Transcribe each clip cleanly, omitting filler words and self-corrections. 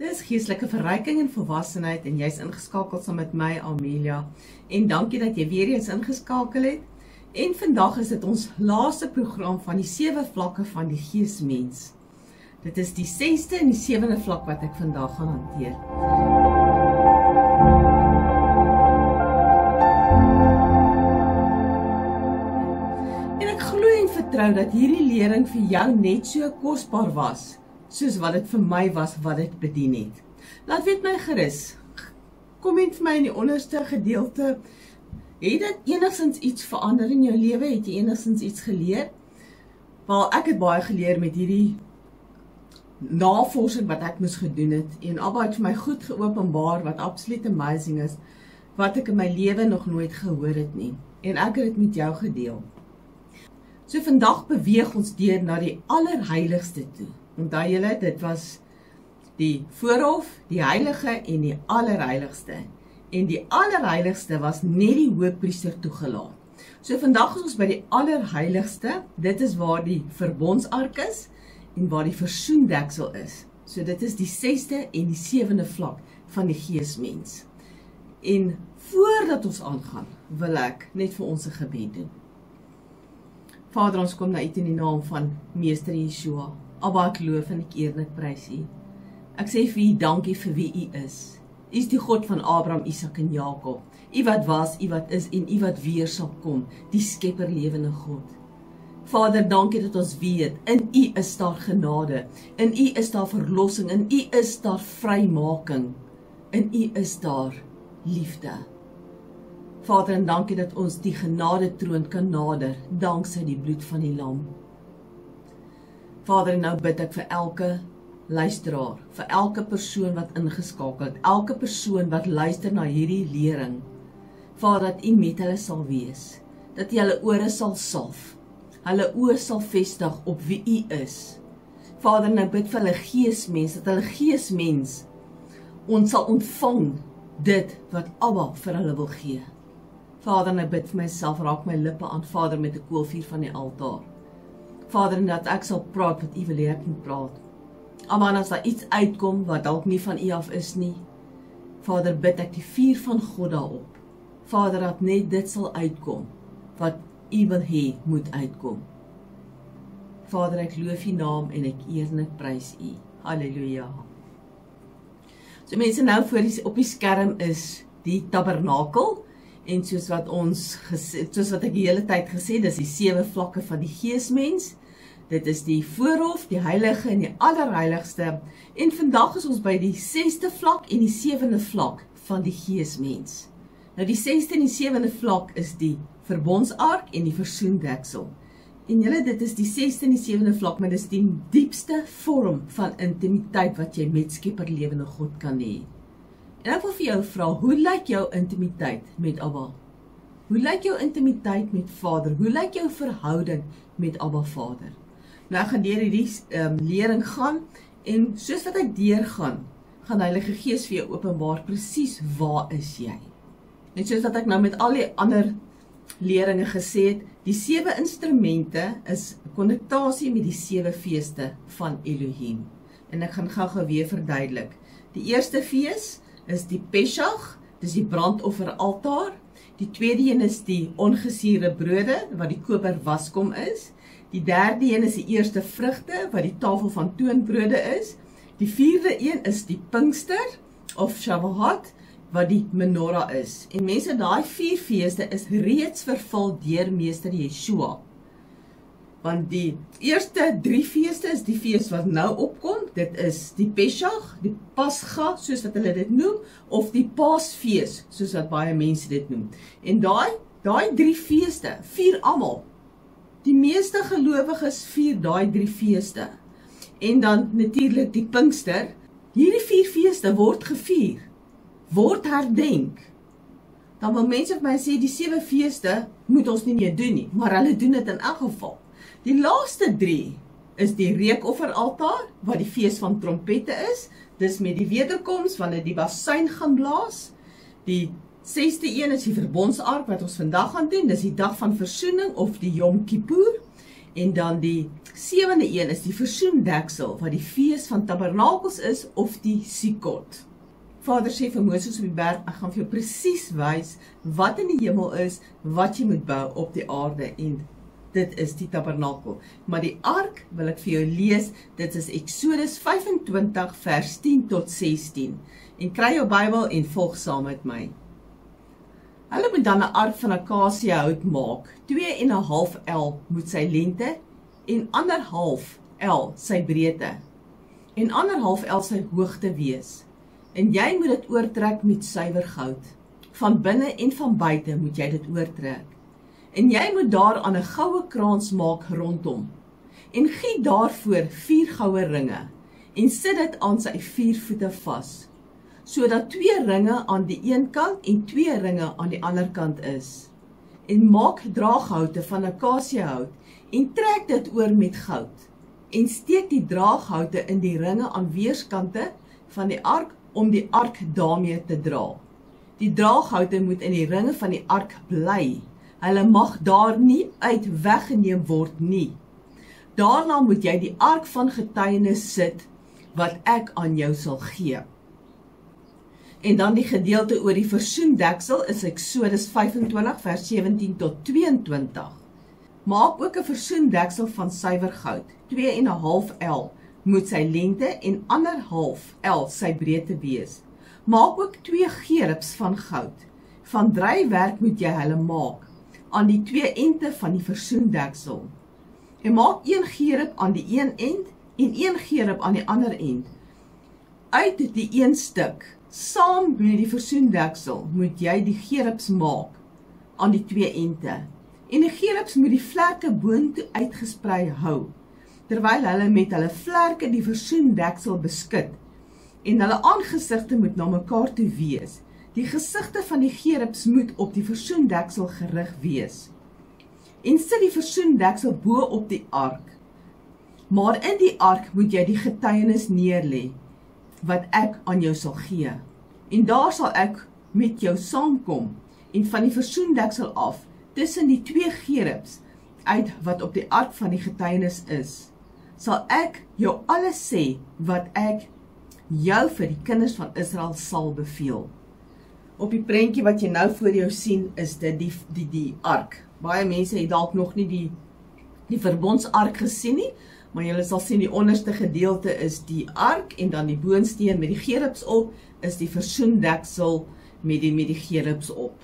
Dis geestelike verryking en volwassenheid en jy's ingeskakel saam met my, Amelia. En dankie dat jy weer eens ingeskakel het. En vandag is dit ons laaste program van die 7 vlakke van die geesmens. Dit is die 6de en die 7de vlak wat ek vandag gaan hanteer. En ek glo en vertrou dat hierdie lering vir jou net so kosbaar was, soos wat dit vir my was wat dit bedien het. Laat weet my gerus, komment vir my in die onderste gedeelte, het dit enigstens iets verander in jou lewe? Het jy enigstens iets geleer? Wel, ek het baie geleer met hierdie navorsing wat ek moes gedoen het, en Abba het vir my goed geopenbaar, wat absoluut amazing is, wat ek in my lewe nog nooit gehoor het nie, en ek het dit met jou gedeel. So vandag beweeg ons deur na die allerheiligste toe. Onthou julle, dit was die voorhof, die heilige en die allerheiligste. En die allerheiligste was net die hoëpriester toegelaat. So vandag is ons by die allerheiligste, dit is waar die verbondsark is en waar die versoendeksel is. So dit is die 6de en die 7de vlak van die geesmens. En voordat ons aangaan, wil ek net vir ons 'n gebed doen. Vader, ons kom na U in die naam van Meester Yeshua. Abba, ek loof en ek eer en ek prys U. Ek sê vir U dankie vir wie U is. U is die God van Abraham, Isak en Jakob. U wat was, U wat is en U wat weer sal kom, die skepper lewende God. Vader, dankie dat ons weet, in U is daar genade, in U is daar verlossing, in U is daar vrymaking, in U is daar liefde. Vader, en dankie dat ons die genade troon kan nader, danksy die bloed van die lam. Vader, nou bid ek vir elke luisteraar, vir elke persoon wat ingeskakel het, elke persoon wat luister na hierdie lering. Vader, dat U met hulle sal wees, dat U hulle ore sal salf, hulle oë sal vestig op wie U is. Vader, nou bid vir hulle geesmens, dat hulle geesmens ons sal ontvang dit wat Abba vir hulle wil gee. Vader, nou bid vir myself, raak my lippe aan, Vader, met 'n koolvuur van die altaar. Vader, en dat ek sal praat wat U wil hê ek moet praat. Abba, en as daar iets uitkom wat dalk nie van U af is nie, Vader, bid ek die vuur van God daarop. Vader, dat net dit sal uitkom wat U wil hê moet uitkom. Vader, ek loof U naam en ek eer en ek prys U. Halleluja. So mense, nou op die skerm is die tabernakel, en soos wat ek die hele tyd gesê, dis die 7 vlakke van die geesmens. Dit is die voorhof, die heilige en die allerheiligste. En vandag is ons by die 6de vlak en die 7de vlak van die geesmens. Nou die 6de en die 7de vlak is die verbondsark en die versoendeksel. En julle, dit is die 6de en die 7de vlak, maar dit is die diepste vorm van intimiteit wat jy met skepper lewende God kan hê. En ek wil vir jou vra, hoe lyk jou intimiteit met Abba? Hoe lyk jou intimiteit met Vader? Hoe lyk jou verhouding met Abba Vader? Nou, ek gaan deur hierdie lering gaan, en soos wat ek deurgaan, gaan die Heilige Gees vir jou openbaar presies waar is jy. Net soos wat ek nou met al die ander leringe gesê het, die 7 instrumente is konnektasie met die 7 feeste van Elohim. En ek gaan gou weer verduidelik. Die eerste fees is die Pesach, dis die brandofferaltaar. Die tweede een is die ongesuurde brode, wat die koper waskom is. Die derde een is die eerste vrugte, wat die tafel van toonbrode is. Die vierde een is die Pinkster, of Shavuot, wat die menorah is. En mense, daai 4 feeste is reeds vervul deur Meester Yeshua. Want die eerste 3 feeste is die fees wat nou opkom. Dit is die Pesach, die Pascha, soos wat hulle dit noem, of die Paasfees, soos wat baie mense dit noem. En daai 3 feeste, vier almal. Die meeste gelowiges vier daai 3 feeste. En dan natuurlik die Pinkster. Hierdie 4 feeste word gevier, word herdenk. Dan wil mense vir my sê, die 7 feeste moet ons nie meer doen nie, maar hulle doen dit in elk geval. Die laaste 3 is die reukofferaltaar, wat die fees van trompette is, dis met die wederkoms, wanneer die basuin gaan blaas. Die 6de een is die verbondsark, wat ons vandag gaan doen, dis die dag van versoening, of die Yom Kippur. En dan die 7de een is die versoendeksel, wat die fees van tabernakels is, of die Sukkot. Vader sê vir Moses op die berg, ek gaan vir jou presies wys wat in die hemel is, wat jy moet bou op die aarde, en dit is die tabernakel. Maar die ark wil ek vir jou lees, dit is Exodus 25 vers 10 tot 16. En kry jou Bybel en volg saam met my. Hulle moet dan 'n ark van akasiëhout maak. 2,5 L moet sy lengte en 1,5 L sy breedte en 1,5 L sy hoogte wees. En jy moet dit oortrek met suiwer goud. Van binne en van buite moet jy dit oortrek. En jy moet daar aan 'n goue kraans maak rondom. En giet daarvoor 4 goue ringe en sit dit aan sy 4 voete vas, sodat 2 ringe aan die een kant en 2 ringe aan die ander kant is. En maak draaghoute van akasiëhout en trek dit oor met goud. En steek die draaghoute in die ringe aan weerskante van die ark om die ark daarmee te dra. Die draaghoute moet in die ringe van die ark bly. Hulle mag daar nie uit weggeneem word nie. Daarna moet jy die ark van getuienis sit, wat ek aan jou sal gee. En dan die gedeelte oor die versoendeksel is Exodus 25 vers 17 tot 22. Maak ook 'n versoendeksel van suiwer goud. 2,5 L moet sy lengte en 1,5 L sy breedte wees. Maak ook 2 gerubs van goud. Van drywerk moet jy hulle maak aan die 2 ente van die versoendeksel. En maak 1 gerub aan die een end en 1 gerub aan die ander end. Uit die een stuk, saam met die versoendeksel, moet jy die gerubs maak aan die 2 ente. En die gerubs moet die vlerke boontoe uitgesprei hou, terwyl hulle met hulle vlerke die versoendeksel beskut. En hulle aangesigte moet na mekaar toe wees. Die gesigte van die gerubs moet op die versoendeksel gerig wees. En sit die versoendeksel bo op die ark. Maar in die ark moet jy die getuienis neerlê, wat ek aan jou sal gee. En daar sal ek met jou saamkom, en van die versoendeksel af, tussen die 2 gerubs, uit wat op die ark van die getuienis is, sal ek jou alles sê, wat ek jou vir die kinders van Israel sal beveel. Op die prentjie wat jy nou voor jou sien, is dit die ark. Baie mense het dalk nog nie die verbondsark gesien nie, maar julle sal sien die onderste gedeelte is die ark, en dan die boonsteen met die gerubs op, is die versoendeksel met die gerubs op.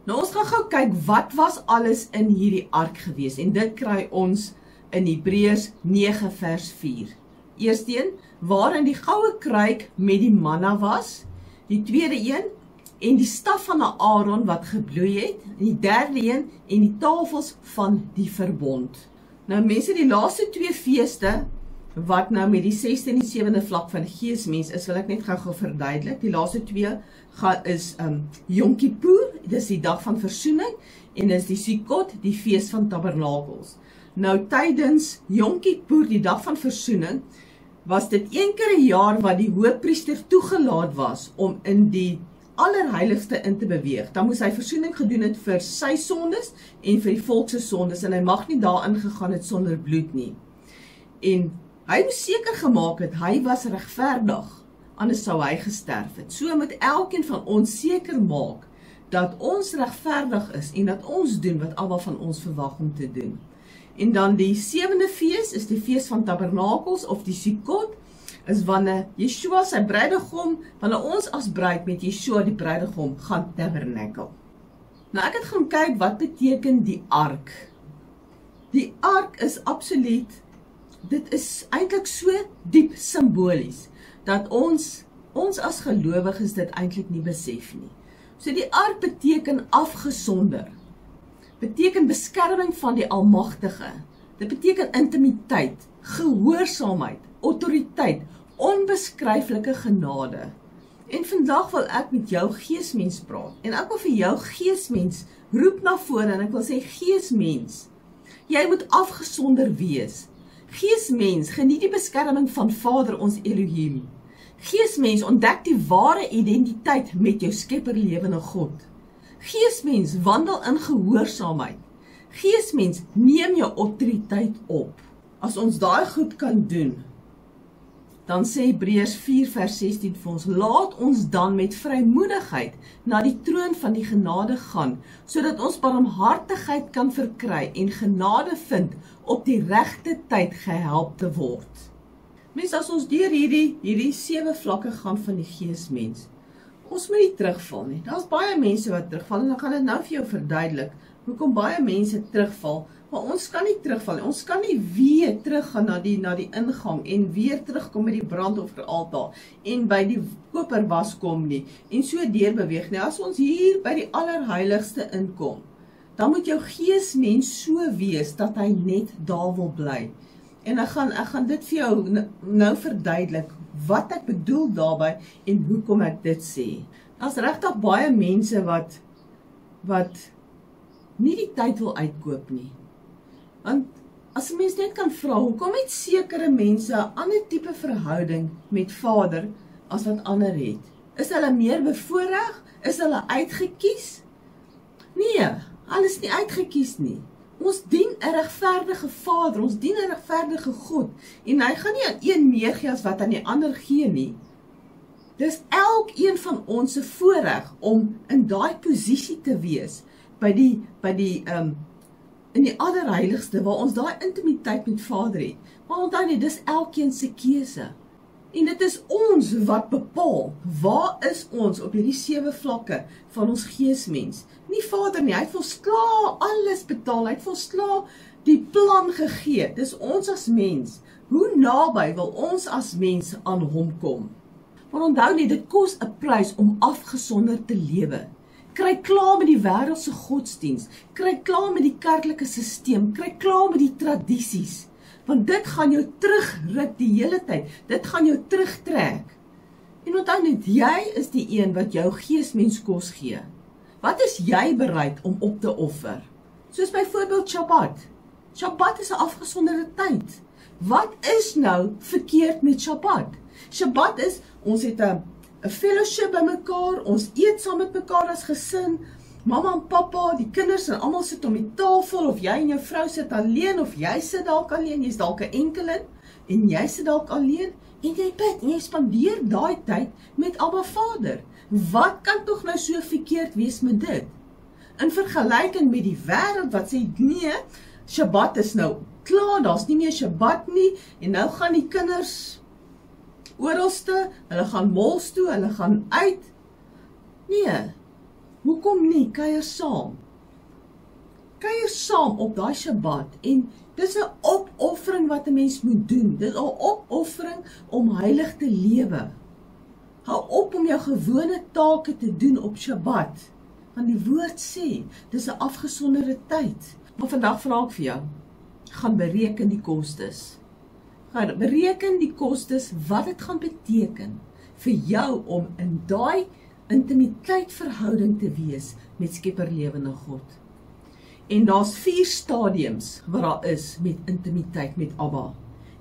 Nou ons gaan gou kyk, wat was alles in hierdie ark gewees, en dit kry ons in Hebreërs 9 vers 4. Eersteen, waarin die goue kruik met die manna was, die tweede een, en die staf van Aaron wat gebloei het, en die derde een, en die tafels van die verbond. Nou mense, die laaste 2 feeste, wat nou met die 6de en die 7de vlak van geesmens is, wil ek net gou verduidelik. Die laaste 2 is Yom Kippur, dis die dag van versoening, en is die Sukkot, die fees van tabernakels. Nou tydens Yom Kippur, die dag van versoening, was dit 1 keer 'n jaar wat die hoëpriester toegelaat was om in die allerheiligste in te beweeg. Dan moes hy versoening gedoen het vir sy sondes en vir die volk se sondes, en hy mag nie daarin gegaan het sonder bloed nie. En hy moes seker gemaak het, hy was regverdig, anders sou hy gesterf het. So moet elkeen van ons seker maak, dat ons regverdig is, en dat ons doen wat almal van ons verwag om te doen. En dan die 7de fees is die fees van tabernakels, of die Sukkot, is wanneer Yeshua sy bruidegom, wanneer ons as bruid met Yeshua die bruidegom gaan tabernakel. Nou ek het gaan kyk, wat beteken die ark? Die ark is absoluut, dit is eintlik so diep simbolies, dat ons as gelowiges dit eintlik nie besef nie. So die ark beteken afgesonder, beteken beskerming van die Almagtige, dit beteken intimiteit, gehoorsaamheid, autoriteit, onbeskryflike genade. En vandag wil ek met jou geesmens praat, en ek wil vir jou geesmens roep na vore, en ek wil sê geesmens, jy moet afgesonder wees. Geesmens, geniet die beskerming van Vader ons Elohim. Geesmens, ontdek die ware identiteit met jou skepper lewende God. Geesmens, wandel in gehoorsaamheid. Geesmens, neem jou autoriteit op. As ons daai goed kan doen, dan sê Hebreërs 4 vers 16 vir ons, laat ons dan met vrymoedigheid na die troon van die genade gaan, sodat ons barmhartigheid kan verkry en genade vind op die regte tyd gehelp te word. Mens, as ons deur hierdie 7 vlakke gaan van die geesmens, ons moet nie terugval nie. Daar's baie mense wat terugval, en ek gaan dit nou vir jou verduidelik, hoekom baie mense terugval, maar ons kan nie terugval nie. Ons kan nie weer teruggaan na die ingang en weer terugkom by die brandofferaltaar en by die koperwas kom nie en so deurbeweeg nie. As ons hier by die allerheiligste inkom, dan moet jou geesmens so wees dat hy net daar wil bly. En ek gaan dit vir jou nou verduidelik wat ek bedoel daarby en hoekom ek dit sê. Daar's regtig baie mense wat nie die tyd wil uitkoop nie. Want as 'n mens net kan vra, hoekom het sekere mense 'n ander tipe verhouding met Vader as wat ander het? Is hulle meer bevoorreg? Is hulle uitgekies? Nee, hulle is nie uitgekies nie. Ons dien 'n regverdige Vader, ons dien 'n regverdige God, en hy gaan nie aan een meer gee as wat aan die ander gee nie. Dis elkeen van ons se voorreg om in daai posisie te wees, in die allerheiligste, waar ons daai intimiteit met Vader het. Maar onthou nie, dis elkeen se keuse. En dit is ons wat bepaal, waar is ons op hierdie 7 vlakke van ons geesmens. Nie Vader nie, hy het volslae alles betaal, hy het volslae die plan gegee. Dis ons as mens. Hoe naby wil ons as mens aan hom kom? Maar onthou nie, dit kos 'n prys om afgesonder te lewe. Kry klaar met die wêreldse godsdiens, kry klaar met die kerklike sisteem, kry klaar met die tradisies, want dit gaan jou terugruk die hele tyd, dit gaan jou terugtrek. En onthou net, jy is die een wat jou geesmens kos gee. Wat is jy bereid om op te offer? Soos byvoorbeeld Shabbat. Shabbat is 'n afgesonderde tyd. Wat is nou verkeerd met Shabbat? Shabbat is, ons het 'n fellowship by mekaar, ons eet saam met mekaar as gesin, mamma en pappa, die kinders en almal sit om die tafel, of jy en jou vrou sit alleen, of jy sit dalk alleen, jy's dalk 'n enkelin, en jy sit dalk alleen, en jy bid, en jy spandeer daai tyd met Abba Vader. Wat kan tog nou so verkeerd wees met dit? In vergelyking met die wêreld wat sê, nee, Shabbat is nou klaar, daar's nie meer Shabbat nie, en nou gaan die kinders oralste, hulle gaan malls toe, hulle gaan uit. Nee, hoekom nie? Kuier saam. Kuier saam op daai Shabbat, en dis 'n opoffering wat 'n mens moet doen. Dis 'n opoffering om heilig te lewe. Hou op om jou gewone take te doen op Shabbat, want die woord sê, dis 'n afgesonderde tyd. Maar vandag vra ek vir jou, gaan bereken die kostes. Bereken die kostes wat dit gaan beteken vir jou om in daai intimiteit verhouding te wees met Skepper lewende God. En daar's 4 stadiums wat daar is met intimiteit met Abba.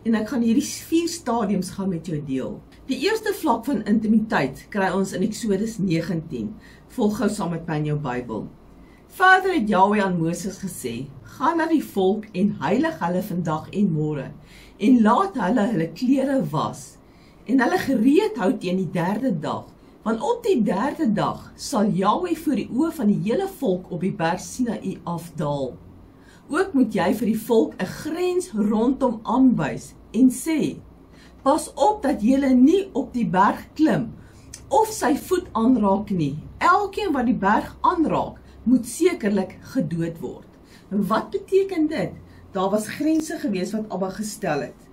En ek gaan hierdie 4 stadiums gaan met jou deel. Die eerste vlak van intimiteit kry ons in Eksodus 19. Volg gou saam met my in jou Bybel. Verder het Jahweh aan Moses gesê, gaan na die volk en heilig hulle vandag en môre, en laat hulle klere was, en hulle gereed hou teen die 3de dag, want op die 3de dag sal Jahweh voor die oë van die hele volk op die berg Sinaï afdaal. Ook moet jy vir die volk 'n grens rondom aanwys en sê, pas op dat julle nie op die berg klim, of sy voet aanraak nie. Elkeen wat die berg aanraak, moet sekerlik gedood word. En wat beteken dit? Daar was grense gewees wat Abba gestel het.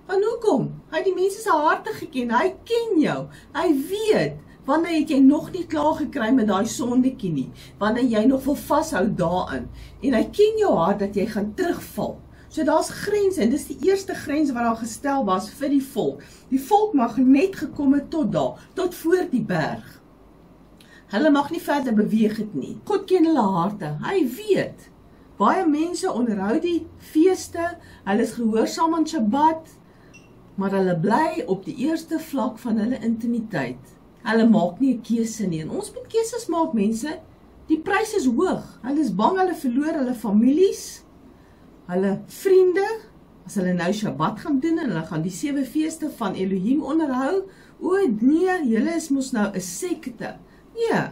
Want hoekom? Hy het die mense se harte geken, hy ken jou, hy weet, wanneer het jy nog nie klaar gekry met daai sondetjie nie, wanneer jy nog wil vashou daarin, en hy ken jou hart dat jy gaan terugval. So daar's grense, en dis die eerste grens wat daar gestel was vir die volk. Die volk mag net gekom het tot daar, tot voor die berg. Hulle mag nie verder beweeg het nie. God ken hulle harte, hy weet. Baie mense onderhou die feeste, hulle is gehoorsaam aan Shabbat, maar hulle bly op die eerste vlak van hulle intimiteit. Hulle maak nie 'n keuse nie, en ons moet keuses maak, mense. Die prys is hoog. Hulle is bang hulle verloor hulle families, hulle vriende, as hulle nou Shabbat gaan doen en hulle gaan die 7 feeste van Elohim onderhou. O nee, julle is mos nou 'n sekte. Nee,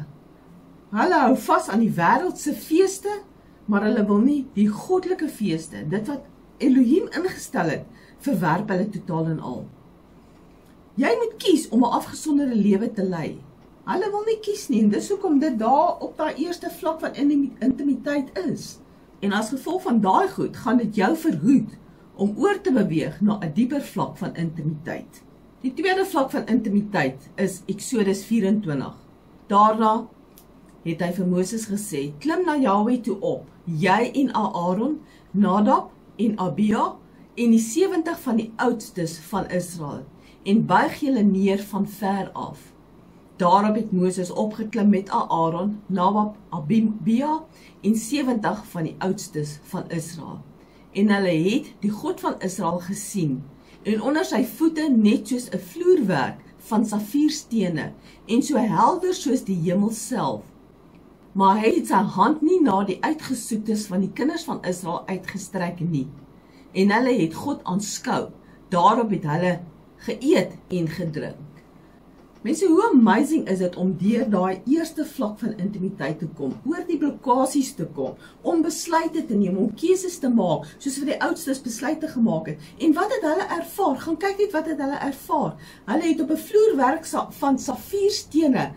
hulle hou vas aan die wêreldse feeste, maar hulle wil nie die goddelike feeste, dit wat Elohim ingestel het, verwerp hulle totaal en al. Jy moet kies om 'n afgesonderde lewe te lei. Hulle wil nie kies nie, en dis hoekom dit daar op daai eerste vlak van intimiteit is. En as gevolg van daai goed, gaan dit jou verhoed om oor te beweeg na 'n dieper vlak van intimiteit. Die tweede vlak van intimiteit is Eksodus 24. Daarna het hy vir Moses gesê, klim na Jahwe toe op, jy en Aaron, Nadab en Abihu, en die 70 van die oudstes van Israel, en buig julle neer van ver af. Daarop het Moses opgeklim met Aaron, Nadab, Abihu, en 70 van die oudstes van Israel. En hulle het die God van Israel gesien, en onder sy voete net soos 'n vloerwerk van safierstene, en so helder soos die hemel self. Maar hy het sy hand nie na die uitgesoektes van die kinders van Israel uitgestrek nie. En hulle het God aanskou, daarop het hulle geëet en gedrink. Mense, hoe amazing is dit om deur daai eerste vlak van intimiteit te kom, oor die blokkades te kom, om besluite te neem, om keuses te maak, soos wat die oudstes besluite gemaak het. En wat het hulle ervaar? Gaan kyk net wat het hulle ervaar. Hulle het op 'n vloerwerk van safierstene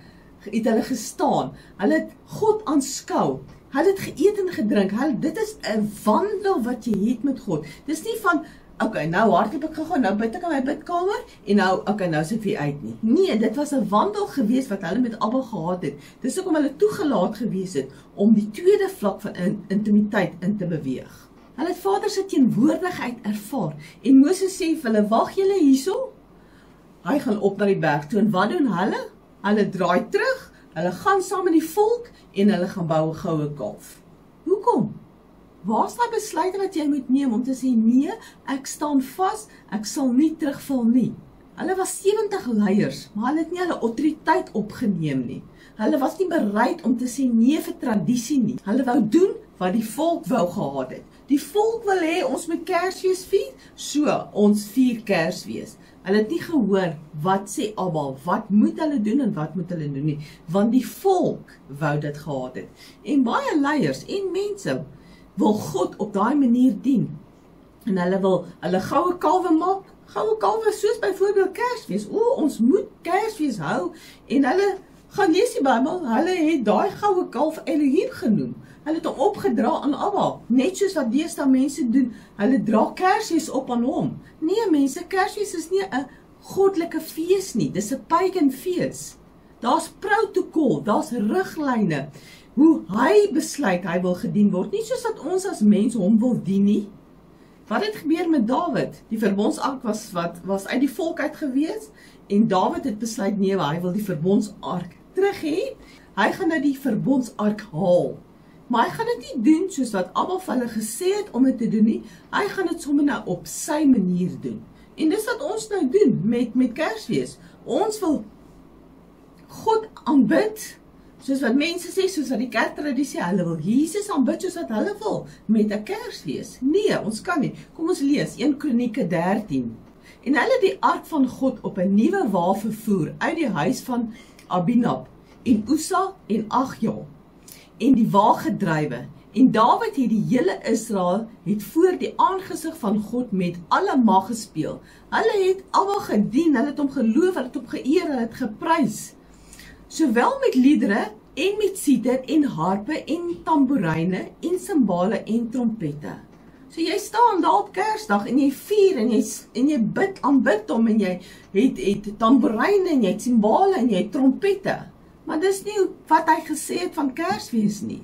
het hulle gestaan. Hulle het God aanskou. Hulle het geëet en gedrink. Dit is 'n wandel wat jy het met God. Dis nie van okay, nou hardloop ek gegaan, nou bid ek in my bidkamer, en nou is ek weer uit nie. Nee, dit was 'n wandel gewees wat hulle met Abba gehad het. Dis hoekom hulle toegelaat gewees het, om die tweede vlak van intimiteit in te beweeg. Hulle het Vader se teenwoordigheid ervaar, en Moses sê vir hulle, wag julle hierso? Hy gaan op na die berg toe, en wat doen hulle? Hulle draai terug, hulle gaan saam met die volk, en hulle gaan bou 'n goue kalf. Hoekom? Waar is daai besluit wat jy moet neem om te sê, nee, ek staan vas, ek sal nie terugval nie. Hulle was 70 leiers, maar hulle het nie hulle autoriteit opgeneem nie. Hulle was nie bereid om te sê nee vir tradisie nie. Hulle wou doen wat die volk wou gehad het. Die volk wil hê ons moet Kersfees vier, so ons vier Kersfees. Hulle het nie gehoor wat sê Abba, wat moet hulle doen en wat moet hulle doen nie, want die volk wou dit gehad het. En baie leiers en mense wil God op daai manier dien. En hulle wil hulle goue kalwe maak, goue kalwe soos byvoorbeeld Kersfees. Ons moet Kersfees hou, en hulle gaan lees die Bybel, hulle het daai goue kalf Elohim genoem. Hulle het hom opgedra aan Abba, net soos wat deesdae mense doen. Hulle dra Kersfees op aan hom. Nee mense, Kersfees is nie 'n goddelike fees nie, dis 'n pagan fees. Daar's protokol, daar's riglyne, hoe hy besluit hy wil gedien word, nie soos dat ons as mens hom wil dien nie. Wat het gebeur met Dawid? Die verbondsark was uit die volk uit gewees, en Dawid het besluit, nee, hy wil die verbondsark terug hê. Hy gaan nou die verbondsark haal. Maar hy gaan dit nie doen soos wat Abba vir hulle gesê het om dit te doen nie. Hy gaan dit sommer nou op sy manier doen. En dis wat ons nou doen met Kersfees. Ons wil God aanbid, soos wat mense sê, soos wat die kerktradisie, hulle wil Jesus aanbid soos wat hulle wil, met 'n Kersfees. Nee, ons kan nie. Kom ons lees 1 Kronieke 13. En hulle het die ark van God op 'n nuwe wa vervoer uit die huis van Abinab en Ussa en Agja, en die wa gedrywe. En Dawid het die hele Israel het voor die aangesig van God met alle mag gespeel. Hulle het almal gedien, hulle het hom geloof, hulle het hom geëer, hulle het geprys. Sowel met liedere en met siter en harpe en tamboeryne en simbale en trompette. So jy staan daar op Kersdag en jy vier en jy aanbid hom, en jy het tamboeryne en jy het simbale en jy het trompette. Maar dis nie wat hy gesê het van Kersfees nie.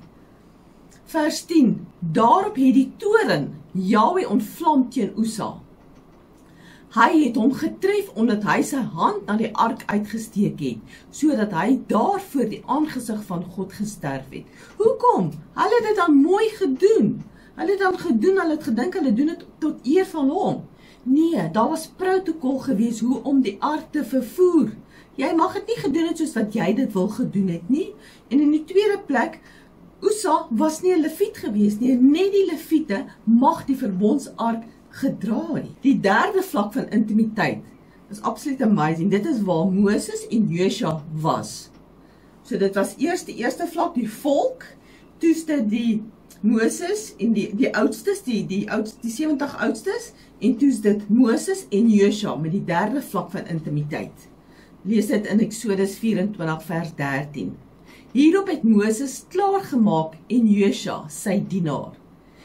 Vers 10. Daarop het die toorn Jahwe ontvlam teen Ussa. Hy het hom getref omdat hy sy hand na die ark uitgesteek het, sodat hy daar voor die aangesig van God gesterf het. Hoekom? Hulle het dit dan mooi gedoen. Hulle het gedink hulle doen dit tot eer van hom. Nee, daar was protokol gewees hoe om die ark te vervoer. Jy mag dit nie gedoen het soos wat jy dit wil gedoen het nie. En in die tweede plek, Usa was nie 'n leviet gewees nie, net die leviete mag die verbondsark gedra het. Die derde vlak van intimiteit is absoluut amazing. Dit is waar Moses en Joshua was. So dit was eers die eerste vlak, die volk, toe's dit die Moses en die oudstes, die 70 oudstes, en toe's dit Moses en Joshua met die derde vlak van intimiteit. Lees dit in Exodus 24 vers 13. Hierop het Moses klaargemaak en Joshua sy dienaar.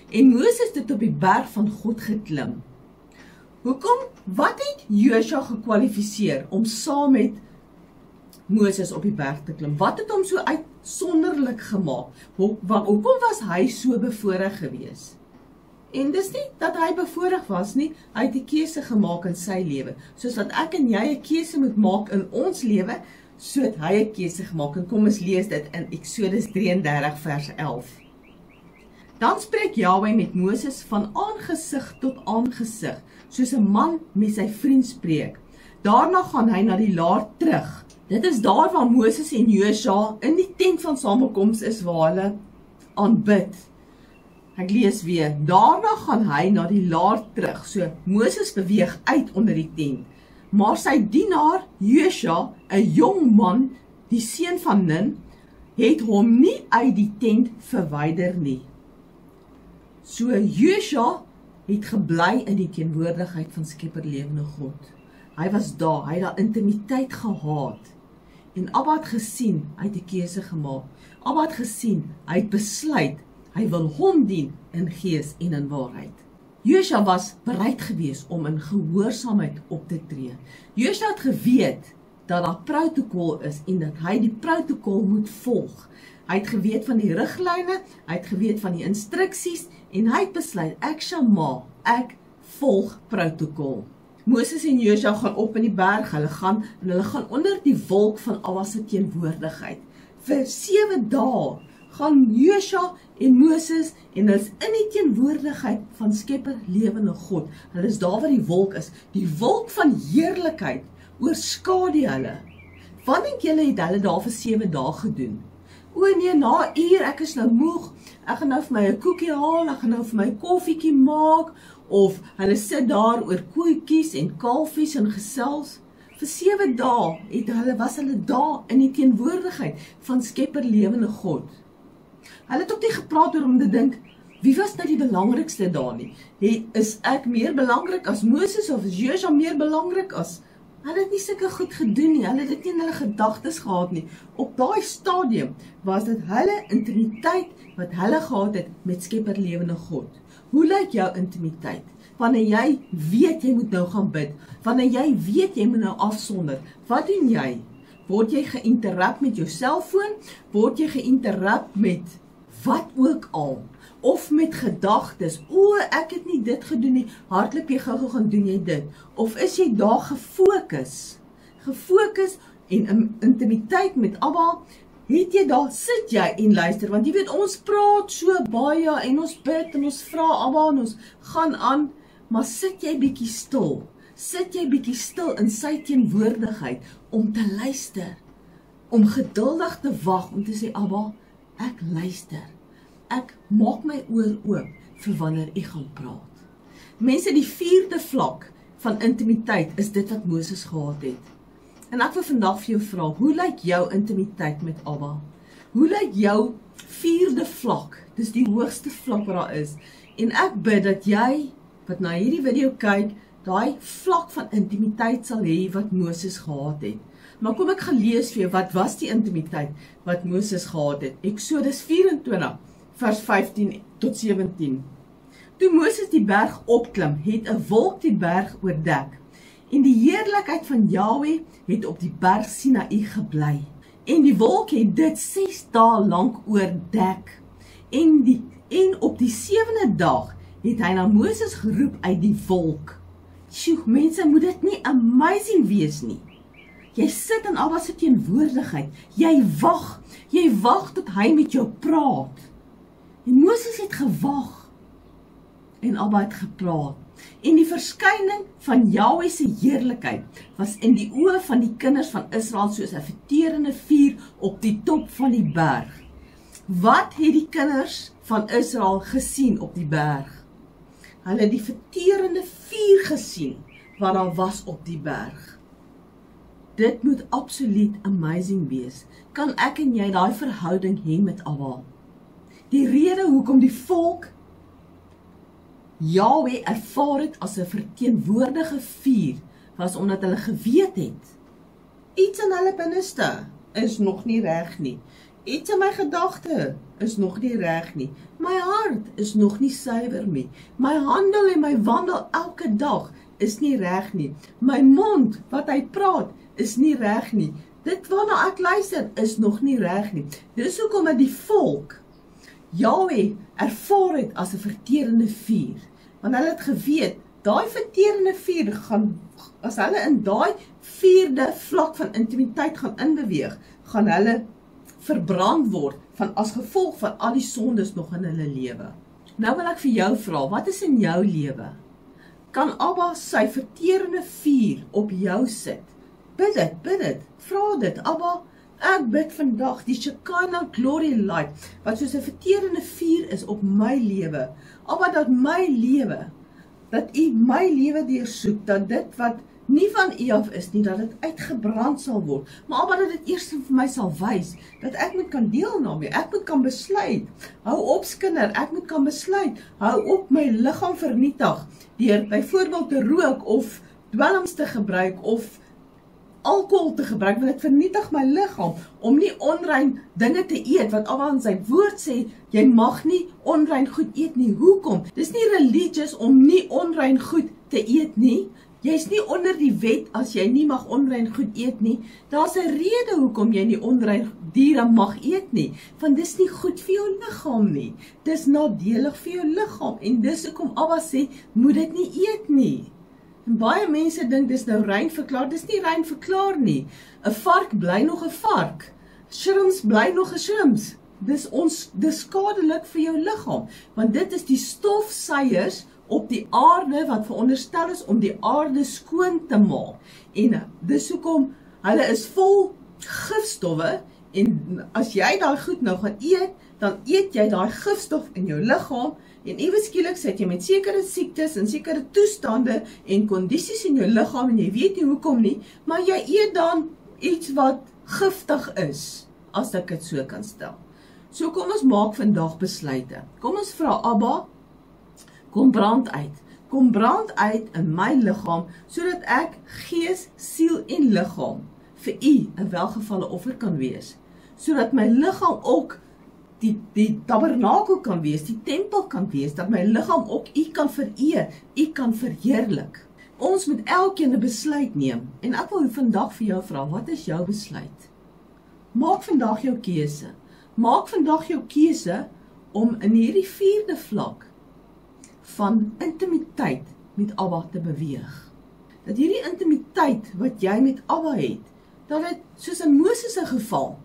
En Moses het op die berg van God geklim. Hoekom? Wat het Joshua gekwalifiseer om saam met Moses op die berg te klim? Wat het hom so uitsonderlik gemaak? Hoekom was hy so bevoorreg gewees? En dis nie dat hy bevoorreg was nie, hy het 'n keuse gemaak in sy lewe. Soos dat ek en jy 'n keuse moet maak in ons lewe, so het hy 'n keuse gemaak. En kom ons lees dit in Exodus 33 vers 11. Dan spreek Jahwe met Moses van aangesig tot aangesig, soos 'n man met sy vriend spreek. Daarna gaan hy na die laar terug. Dit is daar waar Moses en Joshua in die tent van samekoms is waar hulle aanbid. Ek lees weer, daarna gaan hy na die laar terug. So Moses beweeg uit onder die tent. Maar sy dienaar Joshua, 'n jong man, die seun van Nun, het hom nie uit die tent verwyder nie. So Joshua het gebly in die teenwoordigheid van Skepper lewende God. Hy was daar, hy het daar intimiteit gehad. En Abba het gesien, hy het 'n keuse gemaak. Abba het gesien, hy het besluit, hy wil hom dien in gees en in waarheid. Joshua was bereid gewees om in gehoorsaamheid op te tree. Joshua het geweet dat daar protokol is en dat hy die protokol moet volg. Hy het geweet van die riglyne, hy het geweet van die instruksies en hy het besluit, ek volg protokol. Moses en Joshua gaan op in die berg, hulle gaan onder die wolk van Abba se teenwoordigheid. Vir 7 dae gaan Joshua en Moses en hulle is in die teenwoordigheid van Skepper lewende God. Hulle is daar waar die wolk is. Die wolk van heerlikheid oorskadu hulle. Wat dink julle het hulle daar vir 7 dae gedoen? O nee, na 'n uur, ek is nou moeg, ek gaan nou vir my 'n koekie haal, ek gaan nou vir my koffietjie maak, of hulle sit daar oor koetjies en kalfies en gesels. Vir 7 dae was hulle daar in die teenwoordigheid van Skepper lewende God. Hulle het ook nie gepraat oor om te dink, wie was nou die belangrikste daar nie? Is ek meer belangrik as Moses of is Joshua meer belangrik as? Hulle het nie sulke goed gedoen nie, hulle het dit nie in hulle gedagtes gehad nie. Op daai stadium was dit hulle intimiteit wat hulle gehad het met Skepper lewende God. Hoe lyk jou intimiteit? Wanneer jy weet jy moet nou gaan bid, wanneer jy weet jy moet nou afsonder, wat doen jy? Word jy geïnterrupt met jou selfoon? Word jy geïnterrupt met wat ook al? Of met gedagtes, ek het nie dit gedoen nie, hardloop jy gou gaan doen jy dit? Of is jy daar gefokus en in intimiteit met Abba, het jy daar, sit jy en luister, want jy weet ons praat so baie en ons bid en ons vra Abba en ons gaan aan, maar sit jy bietjie stil in sy teenwoordigheid om te luister, om geduldig te wag, om te sê Abba, ek luister. Ek maak my oor oop vir wanneer ek gaan praat. Mense, die 4de vlak van intimiteit is dit wat Moses gehad het. En ek wil vandag vir jou vra, hoe lyk jou intimiteit met Abba? Hoe lyk jou 4de vlak? Dis die hoogste vlak wat daar is. En ek bid dat jy, wat na hierdie video kyk, daai vlak van intimiteit sal hê wat Moses gehad het. Maar kom ek gaan lees vir jou, wat was die intimiteit wat Moses gehad het? Exodus 24. Vers 15 tot 17. Toe Moses die berg opklim, het 'n wolk die berg oordek, en die heerlikheid van Jahwe het op die berg Sinaï gebly. En die wolk het dit 6 dae lank oordek. En op die 7de dag het hy na Moses geroep uit die wolk. Sjoe, mense, moet dit nie amazing wees nie? Jy sit in Abba se teenwoordigheid, jy wag tot hy met jou praat. En Moses het gewag en Abba het gepraat. En die verskyning van Jahwe se heerlikheid was in die oë van die kinders van Israel soos 'n verterende vuur op die top van die berg. Wat het die kinders van Israel gesien op die berg? Hulle het die verterende vuur gesien wat daar was op die berg. Dit moet absoluut amazing wees. Kan ek en jy daai verhouding hê met Abba? Die rede hoekom die volk Yahweh ervaar het as 'n verteenwoordige vuur, was omdat hulle geweet het, iets in hulle binneste is nog nie reg nie. Iets in my gedagte is nog nie reg nie. My hart is nog nie suiwer nie. My handel en my wandel elke dag is nie reg nie. My mond, wat hy praat, is nie reg nie. Dit waarna ek luister, is nog nie reg nie. Dis hoekom dat die volk Yahweh ervaar het as 'n verterende vuur. Want hulle het geweet, daai verterende vuur gaan, as hulle in daai vierde vlak van intimiteit gaan inbeweeg, gaan hulle verbrand word van as gevolg van al die sondes nog in hulle lewe. Nou wil ek vir jou vra, wat is in jou lewe? Kan Abba sy verterende vuur op jou sit? Bid dit, vra dit, Abba, ek bid vandag die Shekinah Glory Light, wat soos 'n verterende vuur is op my lewe. Abba, dat U my lewe deursoek, dat dit wat nie van U af is nie, dat dit uitgebrand sal word. Maar Abba, dat dit eers vir my sal wys, dat ek moet kan deelneem, ek moet kan besluit. Hou op skinder, ek moet kan besluit. Hou op my liggaam vernietig, deur byvoorbeeld te rook of dwelms te gebruik of alkohol te gebruik, want dit vernietig my liggaam, om nie onrein dinge te eet, wat Abba in sy woord sê, jy mag nie onrein goed eet nie. Hoekom? Dis nie religious om nie onrein goed te eet nie. Jy's nie onder die wet as jy nie mag onrein goed eet nie. Daar's 'n rede hoekom jy nie onrein diere mag eet nie, want dis nie goed vir jou liggaam nie. Dis nadelig vir jou liggaam, en dis hoekom Abba sê, moet dit nie eet nie. En baie mense dink dis nou rein verklaar, dis nie rein verklaar nie. 'n Vark bly nog 'n vark. Shrimps bly nog 'n shrimps. Dis skadelik vir jou liggaam, want dit is die stofsuiers op die aarde wat veronderstel is om die aarde skoon te maak. En dis hoekom hulle is vol gifstowwe, en as jy daai goed nou gaan eet, dan eet jy daai gifstof in jou liggaam, en ewe skielik sit jy met sekere siektes en sekere toestande en kondisies in jou liggaam, en jy weet nie hoekom nie, maar jy eet dan iets wat giftig is, as ek dit so kan stel. So kom ons maak vandag besluite. Kom ons vra Abba, kom brand uit. Kom brand uit in my liggaam, sodat ek gees, siel en liggaam vir U 'n welgevalle offer kan wees. Sodat my liggaam ook die tabernakel kan wees, die tempel kan wees, dat my liggaam ook U kan vereer, U kan verheerlik. Ons moet elkeen 'n besluit neem, en ek wil vandag vir jou vra, wat is jou besluit? Maak vandag jou keuse. Maak vandag jou keuse om in hierdie vierde vlak van intimiteit met Abba te beweeg. Dat hierdie intimiteit wat jy met Abba het, dat dit soos in Moses se geval,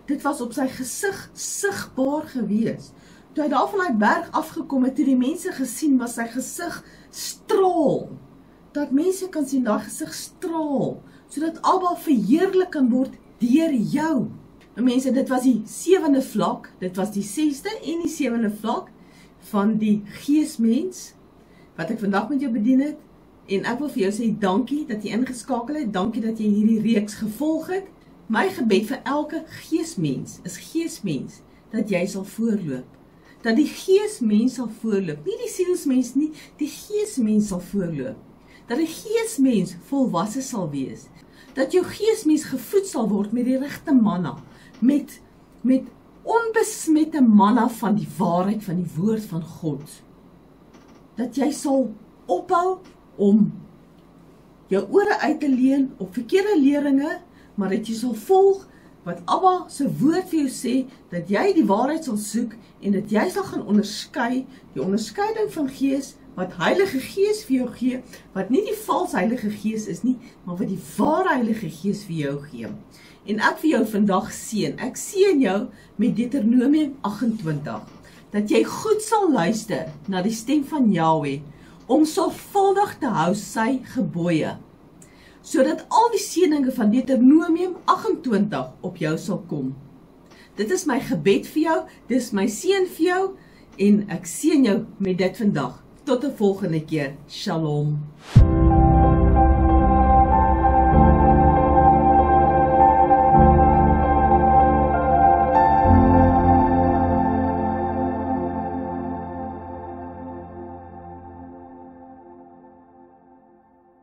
dit was op sy gesig sigbaar gewees. Toe hy daar van die berg afgekom het, toe die mense gesien, was sy gesig straal. Dat mense kan sien, daai gesig straal, sodat Abba verheerlik kan word deur jou. Nou mense, dit was die 7de vlak, dit was die 6de en die 7de vlak van die geesmens, wat ek vandag met jou bedien het, en ek wil vir jou sê, dankie dat jy ingeskakel het, dankie dat jy hierdie reeks gevolg het. My gebed vir elke geesmens, is geesmens, dat jy sal voorloop, dat die geesmens sal voorloop, nie die sielsmens nie, die geesmens sal voorloop, dat die geesmens volwasse sal wees, dat jou geesmens gevoed sal word met die regte manna, met onbesmette manna van die waarheid van die woord van God, dat jy sal ophou om jou ore uit te leen op verkeerde leringe, maar dat jy sal volg wat Abba se woord vir jou sê, dat jy die waarheid sal soek, en dat jy sal gaan onderskei, die onderskeiding van gees, wat Heilige Gees vir jou gee, wat nie die vals Heilige Gees is nie, maar wat die ware Heilige Gees vir jou gee. En ek vir jou vandag seën, ek seën jou met Deuteronomium 28, dat jy goed sal luister na die stem van Yahweh, om sorgvuldig te hou sy gebooie, sodat al die seëninge van Deuteronomium 28 op jou sal kom. Dit is my gebed vir jou, dit is my seën vir jou, en ek seën jou met dit vandag. Tot 'n volgende keer. Shalom.